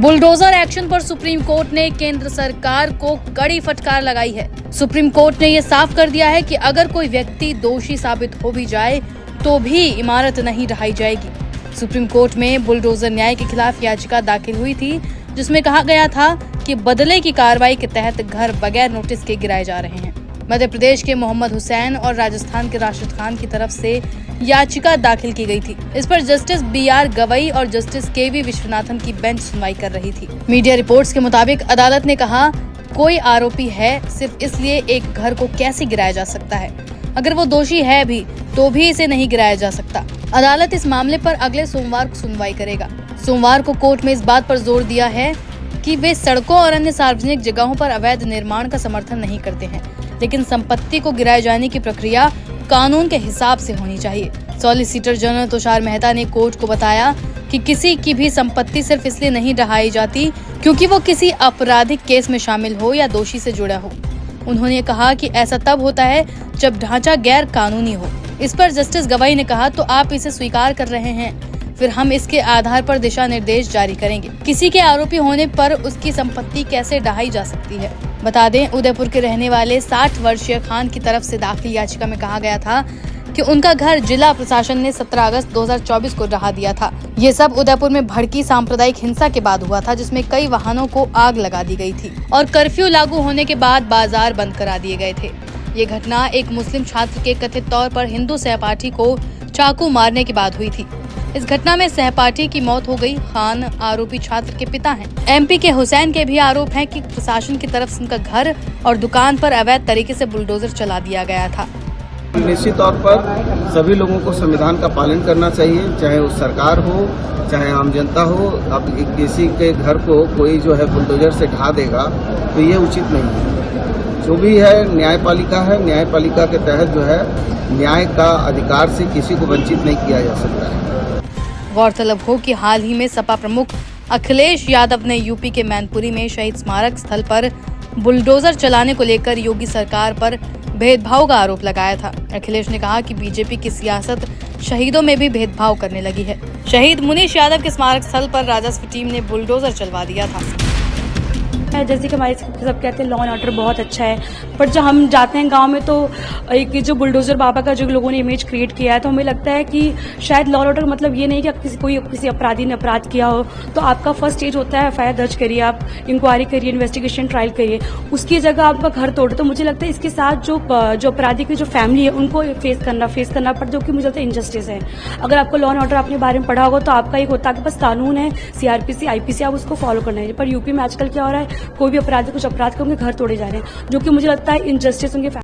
Bulldozer action पर supreme court ने केंद्र सरकार को कड़ी फटकार लगाई है। सुप्रीम कोर्ट ने ये साफ कर दिया है कि अगर कोई व्यक्ति दोषी साबित हो भी जाए तो भी इमारत नहीं ढहाई जाएगी। सुप्रीम कोर्ट में बुलडोजर न्याय के खिलाफ याचिका दाखिल हुई थी, जिसमें कहा गया था कि बदले की कार्रवाई के तहत घर बगैर नोटिस के गिराए जा रहे हैं। मध्य प्रदेश के मोहम्मद हुसैन और राजस्थान के राशिद खान की तरफ से याचिका दाखिल की गई थी। इस पर जस्टिस BR गवई और जस्टिस KV विश्वनाथन की बेंच सुनवाई कर रही थी। मीडिया रिपोर्ट्स के मुताबिक अदालत ने कहा, कोई आरोपी है सिर्फ इसलिए एक घर को कैसे गिराया जा सकता है? अगर वो दोषी है भी तो भी इसे नहीं गिराया जा सकता। अदालत इस मामले पर अगले सोमवार को सुनवाई करेगा। सोमवार को कोर्ट में इस बात पर जोर दिया है कि वे सड़कों और अन्य सार्वजनिक जगहों पर अवैध निर्माण का समर्थन नहीं करते हैं, लेकिन संपत्ति को गिराए जाने की प्रक्रिया कानून के हिसाब से होनी चाहिए। सॉलिसिटर जनरल तुषार मेहता ने कोर्ट को बताया कि किसी की भी संपत्ति सिर्फ इसलिए नहीं ढहाई जाती क्योंकि वो किसी आपराधिक केस में शामिल हो या दोषी से जुड़ा हो। उन्होंने कहा कि ऐसा तब होता है जब ढांचा गैर कानूनी हो। इस पर जस्टिस गवई ने कहा, तो आप इसे स्वीकार कर रहे हैं, फिर हम इसके आधार पर दिशा निर्देश जारी करेंगे। किसी के आरोपी होने पर उसकी संपत्ति कैसे ढहाई जा सकती है? बता दें, उदयपुर के रहने वाले 60 वर्षीय खान की तरफ से दाखिल याचिका में कहा गया था कि उनका घर जिला प्रशासन ने 17 अगस्त 2024 को ढहा दिया था। ये सब उदयपुर में भड़की सांप्रदायिक हिंसा के बाद हुआ था, जिसमें कई वाहनों को आग लगा दी गई थी और कर्फ्यू लागू होने के बाद बाजार बंद करा दिए गए थे। ये घटना एक मुस्लिम छात्र के कथित तौर पर हिंदू सहपाठी को चाकू मारने के बाद हुई थी। इस घटना में सहपाठी की मौत हो गई। खान आरोपी छात्र के पिता हैं। MP के हुसैन के भी आरोप है कि प्रशासन की तरफ से उनका घर और दुकान पर अवैध तरीके से बुलडोजर चला दिया गया था। निश्चित तौर पर सभी लोगों को संविधान का पालन करना चाहिए, चाहे वो सरकार हो चाहे आम जनता हो। अब किसी के घर को कोई जो है बुलडोजर से ढा देगा तो ये उचित नहीं है। जो भी है न्यायपालिका है, न्यायपालिका के तहत जो है न्याय का अधिकार से किसी को वंचित नहीं किया जा सकता है। गौरतलब हो कि हाल ही में सपा प्रमुख अखिलेश यादव ने यूपी के मैनपुरी में शहीद स्मारक स्थल पर बुलडोजर चलाने को लेकर योगी सरकार पर भेदभाव का आरोप लगाया था। अखिलेश ने कहा कि बीजेपी की सियासत शहीदों में भी भेदभाव करने लगी है। शहीद मुनीश यादव के स्मारक स्थल पर राजस्व टीम ने बुलडोजर चलवा दिया था। जैसे कि हमारे सब कहते हैं लॉ एंड ऑर्डर बहुत अच्छा है, पर जब हम जाते हैं गांव में तो एक जो बुलडोजर बाबा का जो लोगों ने इमेज क्रिएट किया है, तो हमें लगता है कि शायद लॉ एंड ऑर्डर मतलब ये नहीं कि किसी अपराधी ने अपराध किया हो तो आपका फर्स्ट स्टेज होता है FIR दर्ज करिए, आप इंक्वायरी करिए, इन्वेस्टिगेशन ट्रायल करिए, उसकी जगह आपका घर तोड़े। तो मुझे लगता है इसके साथ जो अपराधी की जो फैमिली है उनको फेस करना पड़, जो कि मुझे लगता है इनजस्टिस है। अगर आपको लॉ एंड ऑर्डर अपने बारे में पढ़ा होगा तो आपका एक होता है कि बस कानून है, CRPC IPC, आप उसको फॉलो करना है। पर यूपी में आजकल क्या हो रहा है, कोई भी अपराधी कुछ अपराध करके घर तोड़े जा रहे हैं, जो कि मुझे लगता है इनजस्टिस उनके